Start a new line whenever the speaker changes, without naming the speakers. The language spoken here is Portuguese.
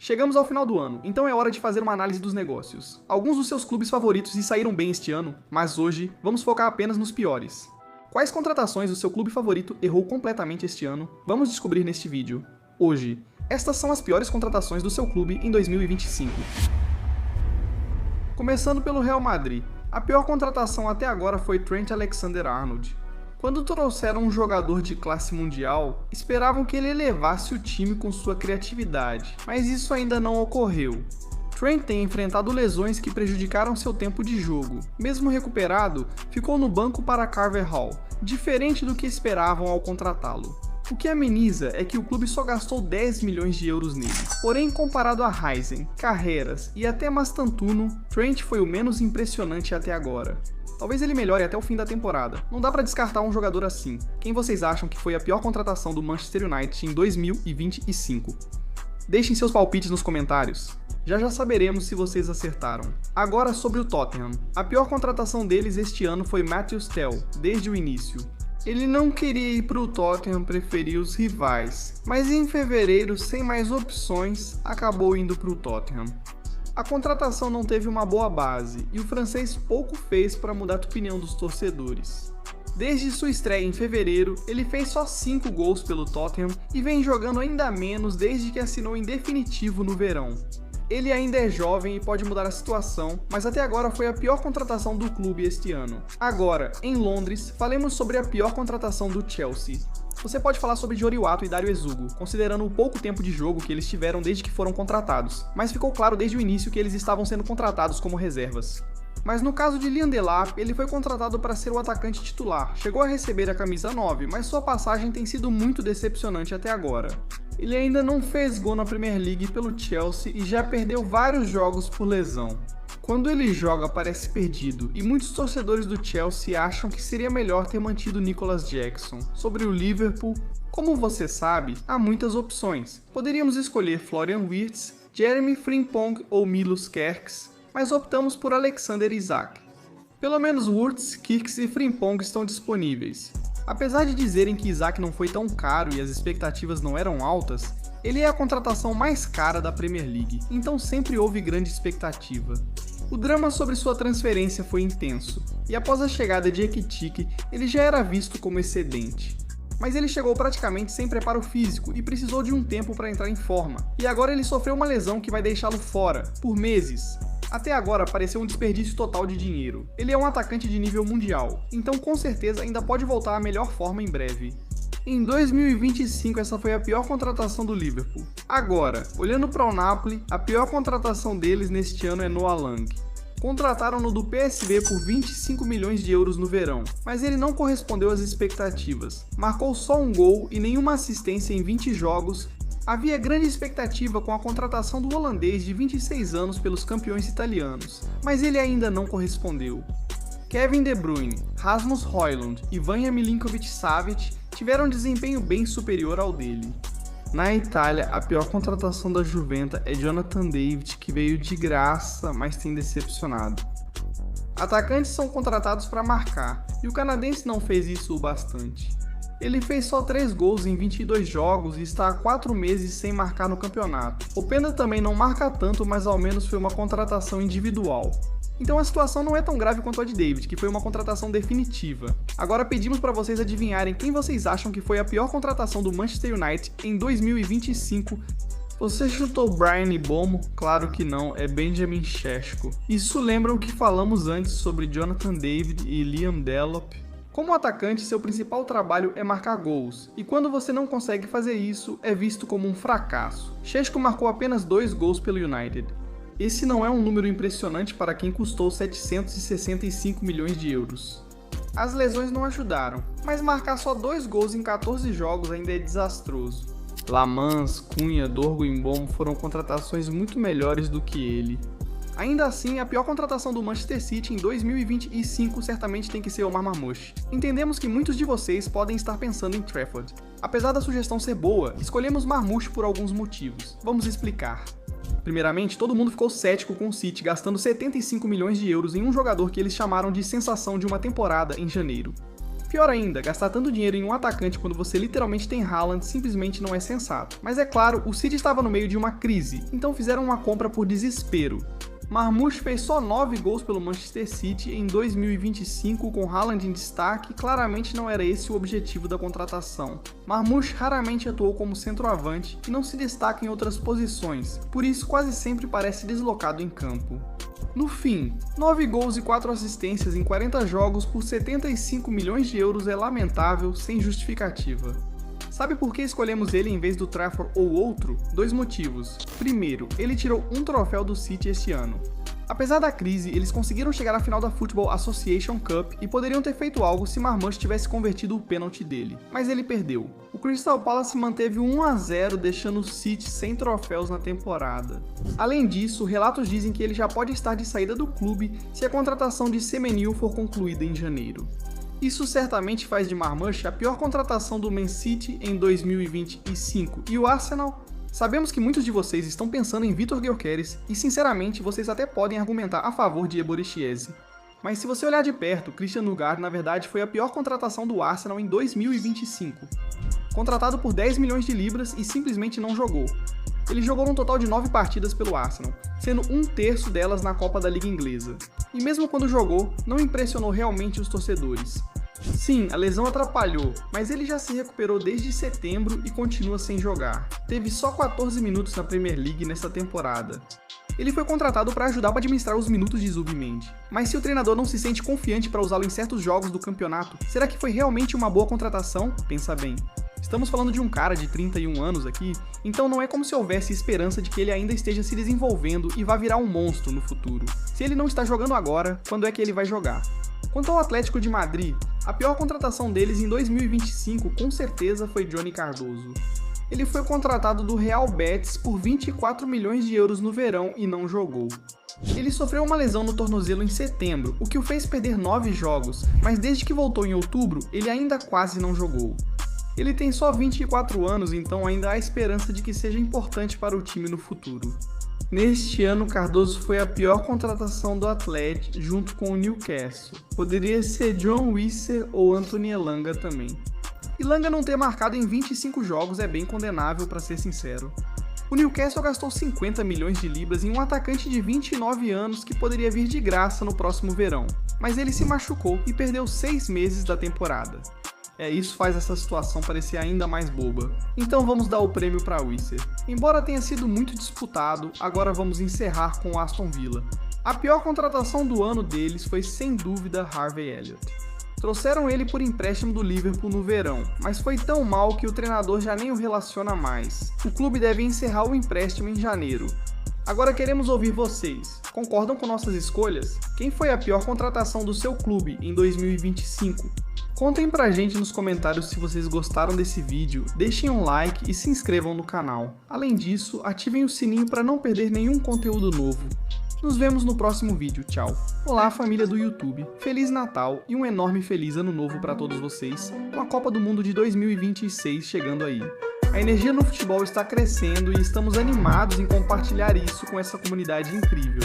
Chegamos ao final do ano, então é hora de fazer uma análise dos negócios. Alguns dos seus clubes favoritos se saíram bem este ano, mas hoje vamos focar apenas nos piores. Quais contratações o seu clube favorito errou completamente este ano? Vamos descobrir neste vídeo. Hoje, estas são as piores contratações do seu clube em 2025. Começando pelo Real Madrid. A pior contratação até agora foi Trent Alexander-Arnold. Quando trouxeram um jogador de classe mundial, esperavam que ele elevasse o time com sua criatividade, mas isso ainda não ocorreu. Trent tem enfrentado lesões que prejudicaram seu tempo de jogo. Mesmo recuperado, ficou no banco para Carvajal, diferente do que esperavam ao contratá-lo. O que ameniza é que o clube só gastou 10 milhões de euros nele. Porém, comparado a Heisen, Carreras e até Mastantuono, Trent foi o menos impressionante até agora. Talvez ele melhore até o fim da temporada. Não dá pra descartar um jogador assim. Quem vocês acham que foi a pior contratação do Manchester United em 2025? Deixem seus palpites nos comentários. Já saberemos se vocês acertaram. Agora sobre o Tottenham. A pior contratação deles este ano foi Matheus Tel, desde o início. Ele não queria ir para o Tottenham, preferia os rivais, mas em fevereiro, sem mais opções, acabou indo para o Tottenham. A contratação não teve uma boa base e o francês pouco fez para mudar a opinião dos torcedores. Desde sua estreia em fevereiro, ele fez só 5 gols pelo Tottenham e vem jogando ainda menos desde que assinou em definitivo no verão. Ele ainda é jovem e pode mudar a situação, mas até agora foi a pior contratação do clube este ano. Agora, em Londres, falemos sobre a pior contratação do Chelsea. Você pode falar sobre Diogo Ato e Dario Ezugo, considerando o pouco tempo de jogo que eles tiveram desde que foram contratados, mas ficou claro desde o início que eles estavam sendo contratados como reservas. Mas no caso de Liam Delap, ele foi contratado para ser o atacante titular, chegou a receber a camisa 9, mas sua passagem tem sido muito decepcionante até agora. Ele ainda não fez gol na Premier League pelo Chelsea e já perdeu vários jogos por lesão. Quando ele joga parece perdido, e muitos torcedores do Chelsea acham que seria melhor ter mantido Nicolas Jackson. Sobre o Liverpool, como você sabe, há muitas opções. Poderíamos escolher Florian Wirtz, Jeremy Frimpong ou Milos Kerkez, mas optamos por Alexander Isak. Pelo menos Wirtz, Kerkez e Frimpong estão disponíveis. Apesar de dizerem que Isak não foi tão caro e as expectativas não eram altas, ele é a contratação mais cara da Premier League, então sempre houve grande expectativa. O drama sobre sua transferência foi intenso, e após a chegada de Ekitike, ele já era visto como excedente. Mas ele chegou praticamente sem preparo físico e precisou de um tempo para entrar em forma, e agora ele sofreu uma lesão que vai deixá-lo fora, por meses. Até agora pareceu um desperdício total de dinheiro. Ele é um atacante de nível mundial, então com certeza ainda pode voltar à melhor forma em breve. Em 2025 essa foi a pior contratação do Liverpool. Agora, olhando para o Napoli, a pior contratação deles neste ano é Noah Lang. Contrataram-no do PSV por 25 milhões de euros no verão, mas ele não correspondeu às expectativas. Marcou só um gol e nenhuma assistência em 20 jogos. Havia grande expectativa com a contratação do holandês de 26 anos pelos campeões italianos, mas ele ainda não correspondeu. Kevin De Bruyne, Rasmus Højlund e Vanja Milinkovic-Savic tiveram um desempenho bem superior ao dele. Na Itália, a pior contratação da Juventus é Jonathan David, que veio de graça, mas tem decepcionado. Atacantes são contratados para marcar, e o canadense não fez isso o bastante. Ele fez só 3 gols em 22 jogos e está há 4 meses sem marcar no campeonato. O Pena também não marca tanto, mas ao menos foi uma contratação individual. Então a situação não é tão grave quanto a de David, que foi uma contratação definitiva. Agora pedimos para vocês adivinharem quem vocês acham que foi a pior contratação do Manchester United em 2025. Você chutou Brian Mbeumo? Claro que não, é Benjamin Šeško. Isso lembra o que falamos antes sobre Jonathan David e Liam Delap? Como atacante, seu principal trabalho é marcar gols, e quando você não consegue fazer isso, é visto como um fracasso. Šeško marcou apenas 2 gols pelo United. Esse não é um número impressionante para quem custou 765 milhões de euros. As lesões não ajudaram, mas marcar só 2 gols em 14 jogos ainda é desastroso. Lamans, Cunha, Dorgo e Mbeumo foram contratações muito melhores do que ele. Ainda assim, a pior contratação do Manchester City em 2025 certamente tem que ser Omar Marmoush. Entendemos que muitos de vocês podem estar pensando em Trafford. Apesar da sugestão ser boa, escolhemos Marmoush por alguns motivos. Vamos explicar. Primeiramente, todo mundo ficou cético com o City gastando 75 milhões de euros em um jogador que eles chamaram de sensação de uma temporada em janeiro. Pior ainda, gastar tanto dinheiro em um atacante quando você literalmente tem Haaland simplesmente não é sensato. Mas é claro, o City estava no meio de uma crise, então fizeram uma compra por desespero. Marmoush fez só 9 gols pelo Manchester City em 2025 com Haaland em destaque, e claramente não era esse o objetivo da contratação. Marmoush raramente atuou como centroavante e não se destaca em outras posições, por isso quase sempre parece deslocado em campo. No fim, 9 gols e 4 assistências em 40 jogos por 75 milhões de euros é lamentável, sem justificativa. Sabe por que escolhemos ele em vez do Trafford ou outro? 2 motivos. Primeiro, ele tirou um troféu do City este ano. Apesar da crise, eles conseguiram chegar à final da Football Association Cup e poderiam ter feito algo se Marmoush tivesse convertido o pênalti dele, mas ele perdeu. O Crystal Palace manteve 1-0, deixando o City sem troféus na temporada. Além disso, relatos dizem que ele já pode estar de saída do clube se a contratação de Semenyo for concluída em janeiro. Isso certamente faz de Marmoush a pior contratação do Man City em 2025. E o Arsenal? Sabemos que muitos de vocês estão pensando em Vitor Gyökeres e sinceramente vocês até podem argumentar a favor de Ebor Chiesi. Mas se você olhar de perto, Christian Nugard na verdade foi a pior contratação do Arsenal em 2025. Contratado por 10 milhões de libras e simplesmente não jogou. Ele jogou um total de 9 partidas pelo Arsenal, sendo 1/3 delas na Copa da Liga Inglesa. E mesmo quando jogou, não impressionou realmente os torcedores. Sim, a lesão atrapalhou, mas ele já se recuperou desde setembro e continua sem jogar. Teve só 14 minutos na Premier League nesta temporada. Ele foi contratado para ajudar a administrar os minutos de Zubimendi. Mas se o treinador não se sente confiante para usá-lo em certos jogos do campeonato, será que foi realmente uma boa contratação? Pensa bem. Estamos falando de um cara de 31 anos aqui, então não é como se houvesse esperança de que ele ainda esteja se desenvolvendo e vá virar um monstro no futuro. Se ele não está jogando agora, quando é que ele vai jogar? Quanto ao Atlético de Madrid, a pior contratação deles em 2025 com certeza foi Johnny Cardoso. Ele foi contratado do Real Betis por 24 milhões de euros no verão e não jogou. Ele sofreu uma lesão no tornozelo em setembro, o que o fez perder 9 jogos, mas desde que voltou em outubro, ele ainda quase não jogou. Ele tem só 24 anos, então ainda há esperança de que seja importante para o time no futuro. Neste ano, Cardoso foi a pior contratação do Atlético, junto com o Newcastle. Poderia ser John Wisser ou Anthony Elanga também. Elanga não ter marcado em 25 jogos é bem condenável, para ser sincero. O Newcastle gastou 50 milhões de libras em um atacante de 29 anos que poderia vir de graça no próximo verão, mas ele se machucou e perdeu 6 meses da temporada. Isso faz essa situação parecer ainda mais boba. Então vamos dar o prêmio para Wisser. Embora tenha sido muito disputado, agora vamos encerrar com o Aston Villa. A pior contratação do ano deles foi sem dúvida Harvey Elliott. Trouxeram ele por empréstimo do Liverpool no verão, mas foi tão mal que o treinador já nem o relaciona mais. O clube deve encerrar o empréstimo em janeiro. Agora queremos ouvir vocês. Concordam com nossas escolhas? Quem foi a pior contratação do seu clube em 2025? Contem pra gente nos comentários se vocês gostaram desse vídeo, deixem um like e se inscrevam no canal. Além disso, ativem o sininho para não perder nenhum conteúdo novo. Nos vemos no próximo vídeo, tchau! Olá família do YouTube, Feliz Natal e um enorme feliz ano novo para todos vocês, com a Copa do Mundo de 2026 chegando aí. A energia no futebol está crescendo e estamos animados em compartilhar isso com essa comunidade incrível.